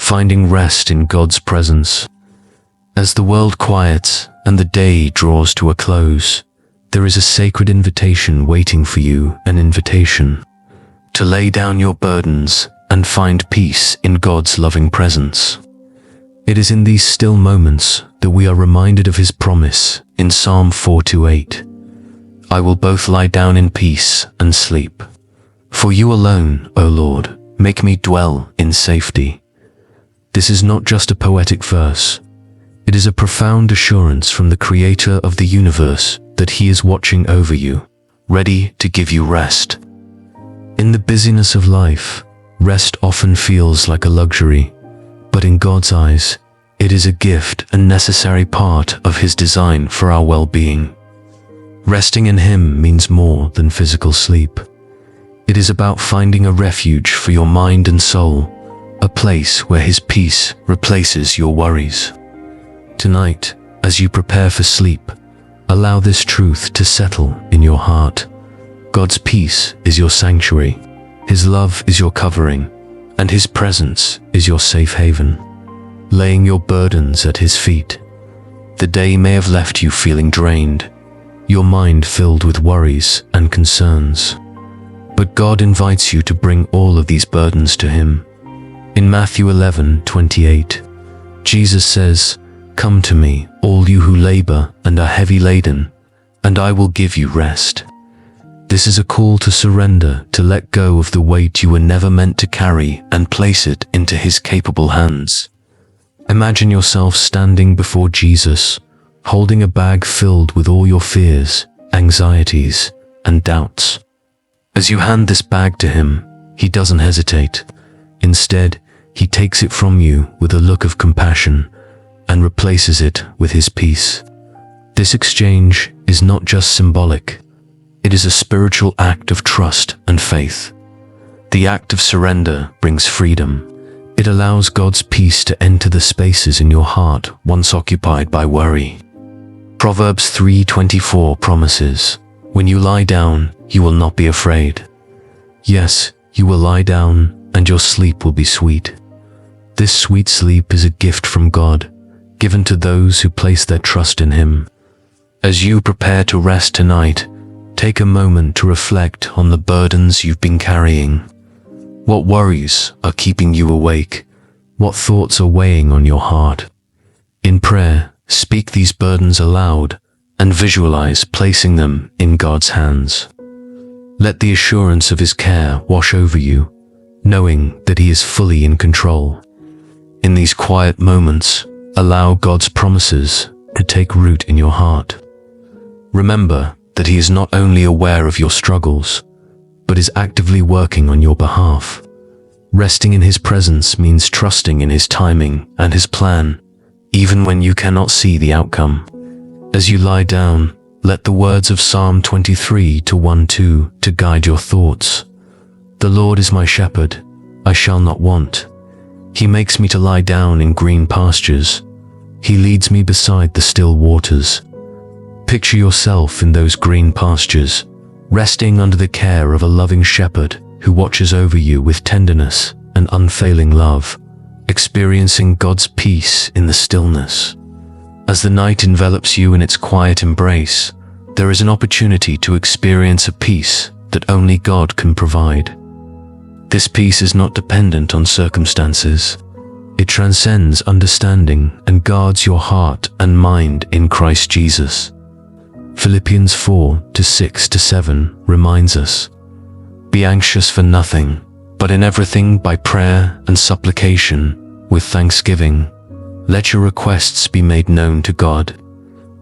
finding rest in God's presence. As the world quiets and the day draws to a close, there is a sacred invitation waiting for you, an invitation to lay down your burdens and find peace in God's loving presence. It is in these still moments that we are reminded of His promise in Psalm 4:8. I will both lie down in peace and sleep. For you alone, O Lord, make me dwell in safety. This is not just a poetic verse. It is a profound assurance from the Creator of the universe that He is watching over you, ready to give you rest. In the busyness of life, rest often feels like a luxury, but in God's eyes, it is a gift and necessary part of His design for our well-being. Resting in Him means more than physical sleep. It is about finding a refuge for your mind and soul, a place where His peace replaces your worries. Tonight, as you prepare for sleep, allow this truth to settle in your heart. God's peace is your sanctuary, His love is your covering, and His presence is your safe haven. Laying your burdens at His feet. The day may have left you feeling drained, your mind filled with worries and concerns. But God invites you to bring all of these burdens to Him. In Matthew 11:28, Jesus says, "Come to me, all you who labor and are heavy laden, and I will give you rest." This is a call to surrender, to let go of the weight you were never meant to carry and place it into His capable hands. Imagine yourself standing before Jesus, holding a bag filled with all your fears, anxieties, and doubts. As you hand this bag to Him, He doesn't hesitate. Instead, He takes it from you with a look of compassion and replaces it with His peace. This exchange is not just symbolic. It is a spiritual act of trust and faith. The act of surrender brings freedom. It allows God's peace to enter the spaces in your heart once occupied by worry. Proverbs 3:24 promises, "When you lie down, you will not be afraid." Yes, you will lie down and your sleep will be sweet. This sweet sleep is a gift from God, given to those who place their trust in Him. As you prepare to rest tonight, take a moment to reflect on the burdens you've been carrying. What worries are keeping you awake? What thoughts are weighing on your heart? In prayer, speak these burdens aloud and visualize placing them in God's hands. Let the assurance of His care wash over you, knowing that He is fully in control. In these quiet moments, allow God's promises to take root in your heart. Remember that He is not only aware of your struggles, but is actively working on your behalf. Resting in His presence means trusting in His timing and His plan, even when you cannot see the outcome. As you lie down, let the words of Psalm 23:1-2 to guide your thoughts. The Lord is my shepherd, I shall not want. He makes me to lie down in green pastures. He leads me beside the still waters. Picture yourself in those green pastures, resting under the care of a loving shepherd who watches over you with tenderness and unfailing love, experiencing God's peace in the stillness. As the night envelops you in its quiet embrace, there is an opportunity to experience a peace that only God can provide. This peace is not dependent on circumstances. It transcends understanding and guards your heart and mind in Christ Jesus. Philippians 4:6-7 reminds us, "Be anxious for nothing, but in everything by prayer and supplication, with thanksgiving, let your requests be made known to God,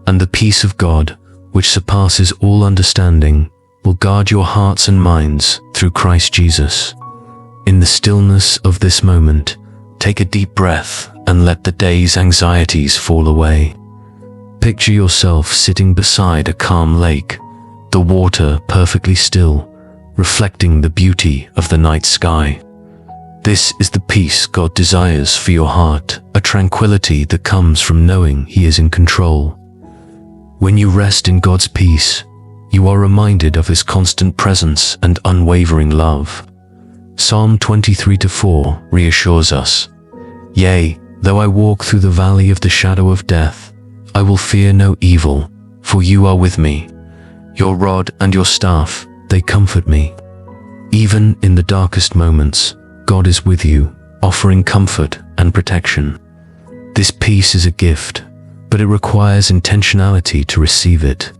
and the peace of God, which surpasses all understanding, will guard your hearts and minds through Christ Jesus." In the stillness of this moment, take a deep breath and let the day's anxieties fall away. Picture yourself sitting beside a calm lake, the water perfectly still, reflecting the beauty of the night sky. This is the peace God desires for your heart, a tranquility that comes from knowing He is in control. When you rest in God's peace, you are reminded of His constant presence and unwavering love. Psalm 23:4 reassures us, Yea, though I walk through the valley of the shadow of death, I will fear no evil, for you are with me. Your rod and your staff, they comfort me. Even in the darkest moments, God is with you, offering comfort and protection. This peace is a gift, but it requires intentionality to receive it.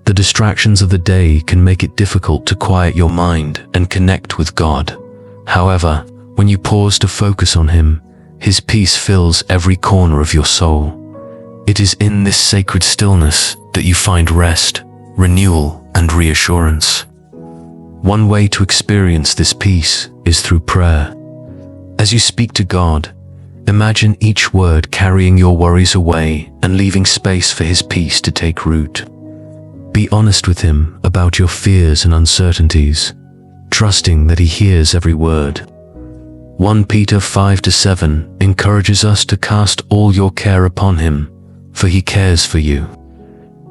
The distractions of the day can make it difficult to quiet your mind and connect with God. However, when you pause to focus on Him, His peace fills every corner of your soul. It is in this sacred stillness that you find rest, renewal, and reassurance. One way to experience this peace is through prayer. As you speak to God, imagine each word carrying your worries away and leaving space for His peace to take root. Be honest with Him about your fears and uncertainties, trusting that He hears every word. 1 Peter 5-7 encourages us to cast all your care upon Him, for He cares for you.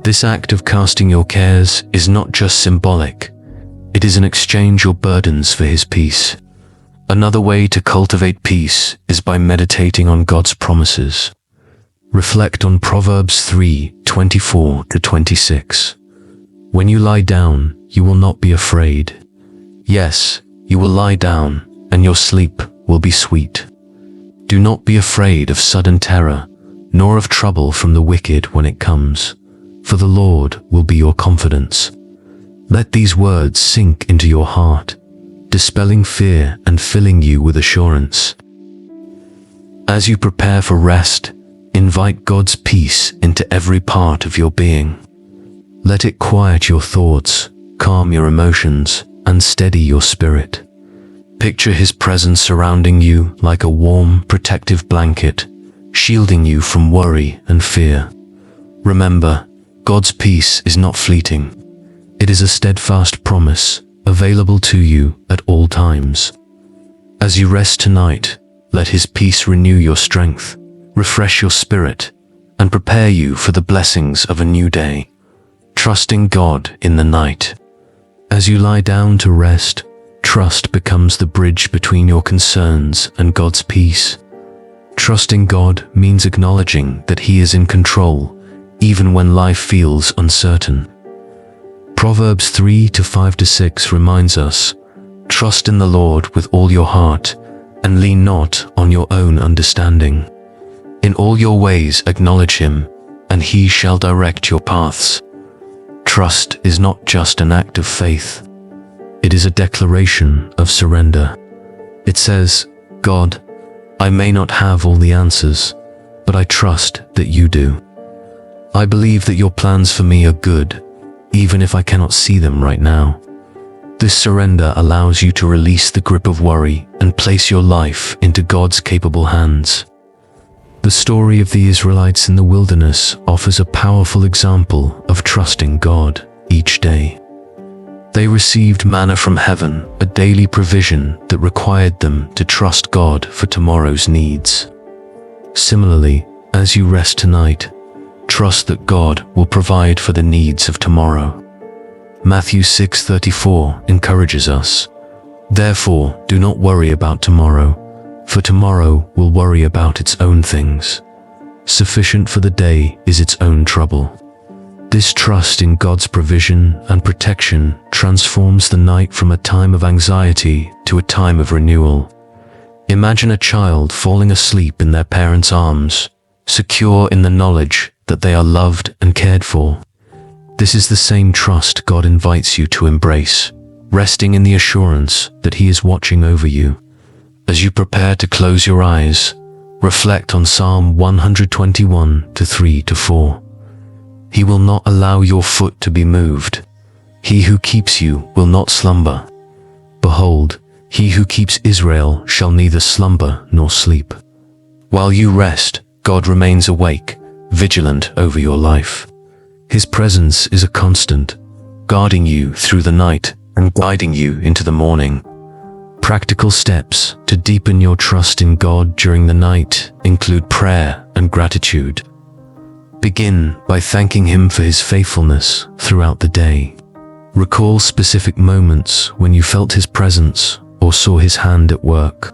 This act of casting your cares is not just symbolic, it is an exchange your burdens for His peace. Another way to cultivate peace is by meditating on God's promises. Reflect on Proverbs 3:24-26. When you lie down, you will not be afraid. Yes, you will lie down, and your sleep will be sweet. Do not be afraid of sudden terror, nor of trouble from the wicked when it comes, for the Lord will be your confidence. Let these words sink into your heart, dispelling fear and filling you with assurance. As you prepare for rest, invite God's peace into every part of your being. Let it quiet your thoughts, calm your emotions, and steady your spirit. Picture His presence surrounding you like a warm, protective blanket, shielding you from worry and fear. Remember, God's peace is not fleeting. It is a steadfast promise, available to you at all times. As you rest tonight, let His peace renew your strength, refresh your spirit, and prepare you for the blessings of a new day. Trusting God in the night. As you lie down to rest, trust becomes the bridge between your concerns and God's peace. Trusting God means acknowledging that He is in control, even when life feels uncertain. Proverbs 3:5-6 reminds us, "Trust in the Lord with all your heart, and lean not on your own understanding. In all your ways acknowledge Him, and He shall direct your paths." Trust is not just an act of faith. It is a declaration of surrender. It says, "God, I may not have all the answers, but I trust that you do. I believe that your plans for me are good, even if I cannot see them right now." This surrender allows you to release the grip of worry and place your life into God's capable hands. The story of the Israelites in the wilderness offers a powerful example of trusting God each day. They received manna from heaven, a daily provision that required them to trust God for tomorrow's needs. Similarly, as you rest tonight, trust that God will provide for the needs of tomorrow. Matthew 6:34 encourages us, "Therefore, do not worry about tomorrow, for tomorrow will worry about its own things. Sufficient for the day is its own trouble." This trust in God's provision and protection transforms the night from a time of anxiety to a time of renewal. Imagine a child falling asleep in their parents' arms, secure in the knowledge that they are loved and cared for. This is the same trust God invites you to embrace, resting in the assurance that He is watching over you. As you prepare to close your eyes, reflect on Psalm 121:3-4. "He will not allow your foot to be moved. He who keeps you will not slumber. Behold, He who keeps Israel shall neither slumber nor sleep." While you rest, God remains awake, vigilant over your life. His presence is a constant, guarding you through the night and guiding you into the morning. Practical steps to deepen your trust in God during the night include prayer and gratitude. Begin by thanking Him for His faithfulness throughout the day. Recall specific moments when you felt His presence or saw His hand at work.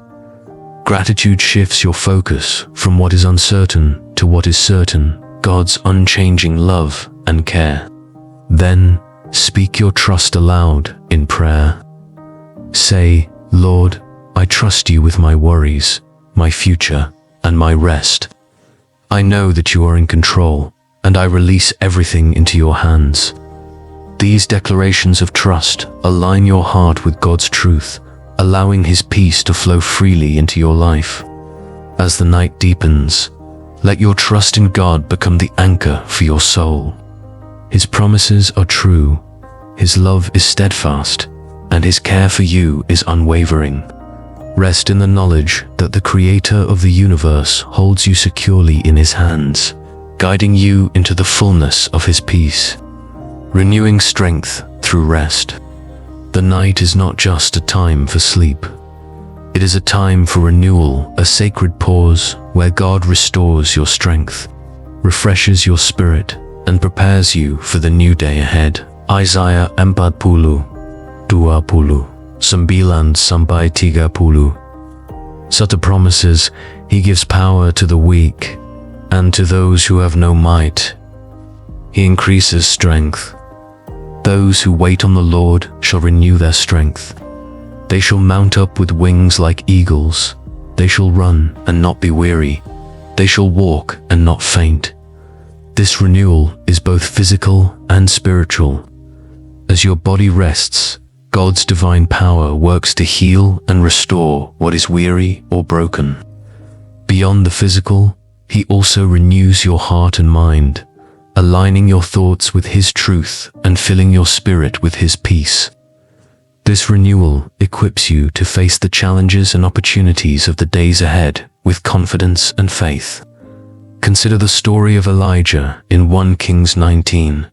Gratitude shifts your focus from what is uncertain to what is certain, God's unchanging love and care. Then, speak your trust aloud in prayer. Say, Lord, I trust you with my worries, my future, and my rest. I know that you are in control, and I release everything into your hands. These declarations of trust align your heart with God's truth, allowing His peace to flow freely into your life. As the night deepens, let your trust in God become the anchor for your soul. His promises are true, His love is steadfast, and His care for you is unwavering. Rest in the knowledge that the Creator of the universe holds you securely in His hands, guiding you into the fullness of His peace, renewing strength through rest. The night is not just a time for sleep. It is a time for renewal, a sacred pause where God restores your strength, refreshes your spirit, and prepares you for the new day ahead. Isaiah 40:20-30. Such promises, He gives power to the weak, and to those who have no might, He increases strength. Those who wait on the Lord shall renew their strength. They shall mount up with wings like eagles. They shall run and not be weary. They shall walk and not faint. This renewal is both physical and spiritual. As your body rests, God's divine power works to heal and restore what is weary or broken. Beyond the physical, He also renews your heart and mind, aligning your thoughts with His truth and filling your spirit with His peace. This renewal equips you to face the challenges and opportunities of the days ahead with confidence and faith. Consider the story of Elijah in 1 Kings 19.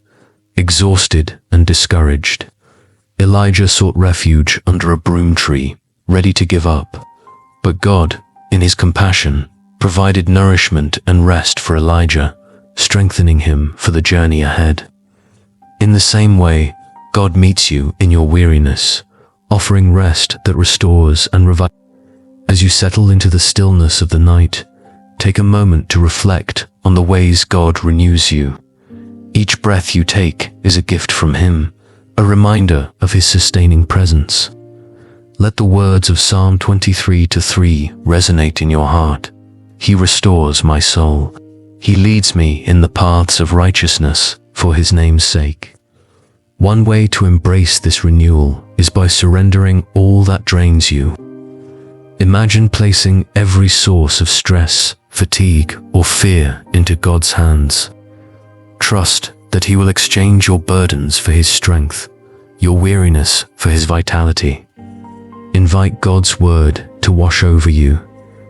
Exhausted and discouraged, Elijah sought refuge under a broom tree, ready to give up. But God, in His compassion, provided nourishment and rest for Elijah, strengthening him for the journey ahead. In the same way, God meets you in your weariness, offering rest that restores and revives. As you settle into the stillness of the night, take a moment to reflect on the ways God renews you. Each breath you take is a gift from Him, a reminder of His sustaining presence. Let the words of Psalm 23:3 resonate in your heart. He restores my soul. He leads me in the paths of righteousness for His name's sake. One way to embrace this renewal is by surrendering all that drains you. Imagine placing every source of stress, fatigue, or fear into God's hands. Trust that He will exchange your burdens for His strength, your weariness for His vitality. Invite God's word to wash over you,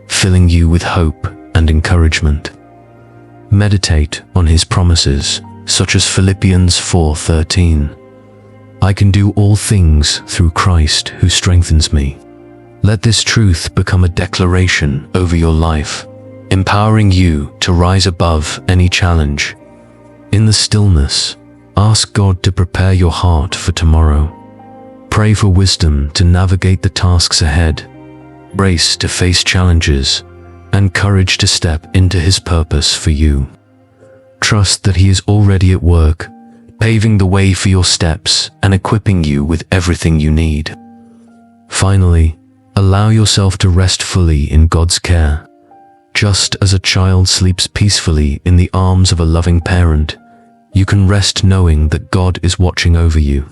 filling you with hope and encouragement. Meditate on His promises, such as Philippians 4:13. I can do all things through Christ who strengthens me. Let this truth become a declaration over your life, empowering you to rise above any challenge. In the stillness, ask God to prepare your heart for tomorrow. Pray for wisdom to navigate the tasks ahead, grace to face challenges, and courage to step into His purpose for you. Trust that He is already at work, paving the way for your steps and equipping you with everything you need. Finally, allow yourself to rest fully in God's care. Just as a child sleeps peacefully in the arms of a loving parent, you can rest knowing that God is watching over you.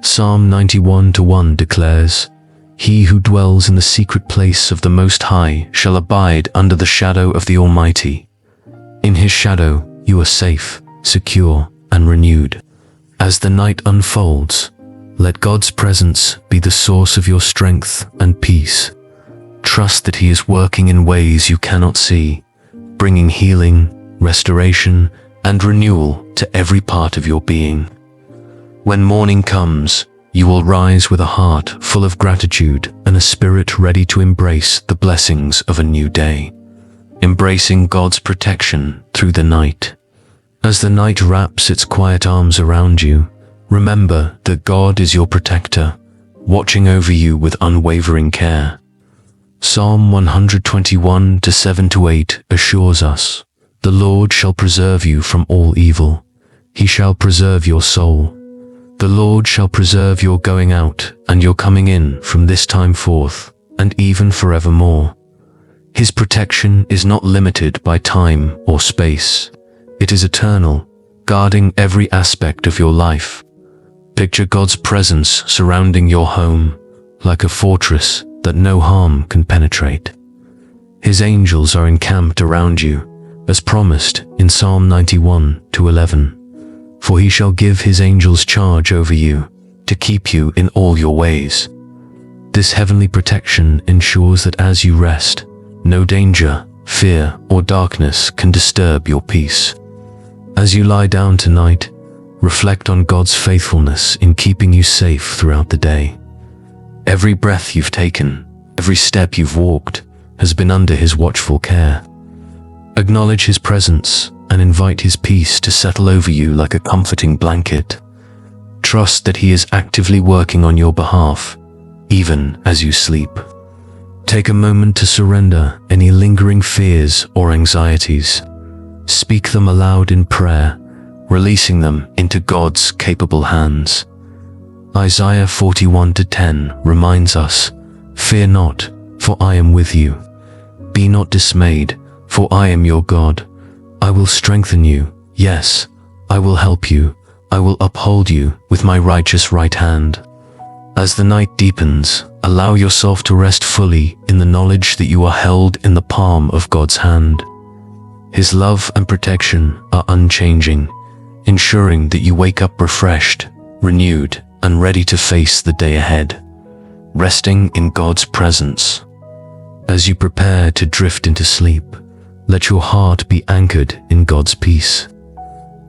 Psalm 91:1 declares, He who dwells in the secret place of the Most High shall abide under the shadow of the Almighty. In His shadow you are safe, secure, and renewed. As the night unfolds, let God's presence be the source of your strength and peace. Trust that He is working in ways you cannot see, bringing healing, restoration, and renewal to every part of your being. When morning comes, you will rise with a heart full of gratitude and a spirit ready to embrace the blessings of a new day, embracing God's protection through the night. As the night wraps its quiet arms around you, remember that God is your protector, watching over you with unwavering care. Psalm 121 to 7-8 assures us, "The Lord shall preserve you from all evil. He shall preserve your soul. The Lord shall preserve your going out and your coming in from this time forth, and even forevermore." His protection is not limited by time or space. It is eternal, guarding every aspect of your life. Picture God's presence surrounding your home, like a fortress that no harm can penetrate. His angels are encamped around you, as promised in Psalm 91 to 11. "For he shall give his angels charge over you, to keep you in all your ways." This heavenly protection ensures that as you rest, no danger, fear, or darkness can disturb your peace. As you lie down tonight, reflect on God's faithfulness in keeping you safe throughout the day. Every breath you've taken, every step you've walked, has been under His watchful care. Acknowledge His presence and invite His peace to settle over you like a comforting blanket. Trust that He is actively working on your behalf, even as you sleep. Take a moment to surrender any lingering fears or anxieties. Speak them aloud in prayer, releasing them into God's capable hands. Isaiah 41:10 reminds us, "Fear not, for I am with you. Be not dismayed, for I am your God. I will strengthen you, yes, I will help you. I will uphold you with my righteous right hand." As the night deepens, allow yourself to rest fully in the knowledge that you are held in the palm of God's hand. His love and protection are unchanging, ensuring that you wake up refreshed, renewed, and ready to face the day ahead, resting in God's presence. As you prepare to drift into sleep, let your heart be anchored in God's peace.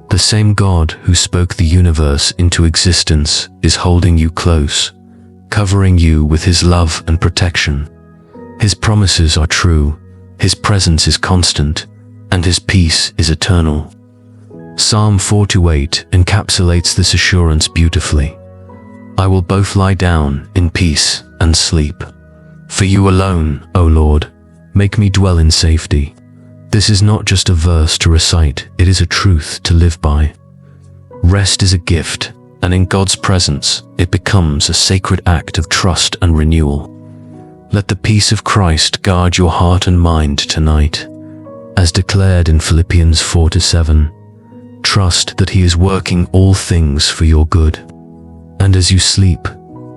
The same God who spoke the universe into existence is holding you close, covering you with His love and protection. His promises are true, His presence is constant, and His peace is eternal. Psalm 4:8 encapsulates this assurance beautifully. "I will both lie down in peace and sleep. For you alone, O Lord, make me dwell in safety." This is not just a verse to recite, it is a truth to live by. Rest is a gift, and in God's presence, it becomes a sacred act of trust and renewal. Let the peace of Christ guard your heart and mind tonight. As declared in Philippians 4-7, trust that He is working all things for your good. And as you sleep,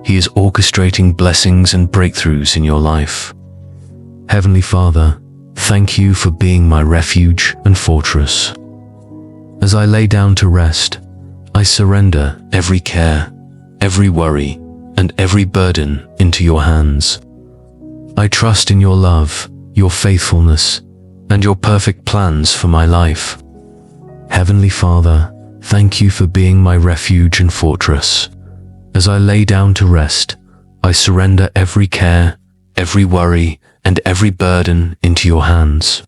He is orchestrating blessings and breakthroughs in your life. Heavenly Father, thank you for being my refuge and fortress. As I lay down to rest, I surrender every care, every worry, and every burden into your hands. I trust in your love, your faithfulness, and your perfect plans for my life. Heavenly Father, thank you for being my refuge and fortress. As I lay down to rest, I surrender every care, every worry, and every burden into your hands.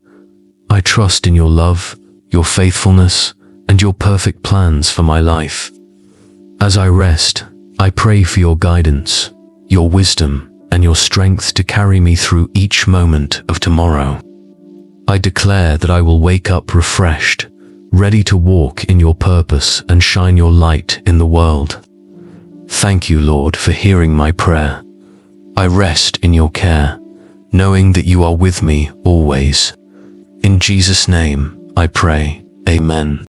I trust in your love, your faithfulness, and your perfect plans for my life. As I rest, I pray for your guidance, your wisdom, and your strength to carry me through each moment of tomorrow. I declare that I will wake up refreshed, ready to walk in your purpose and shine your light in the world. Thank you, Lord, for hearing my prayer. I rest in your care, knowing that you are with me always. In Jesus' name, I pray. Amen.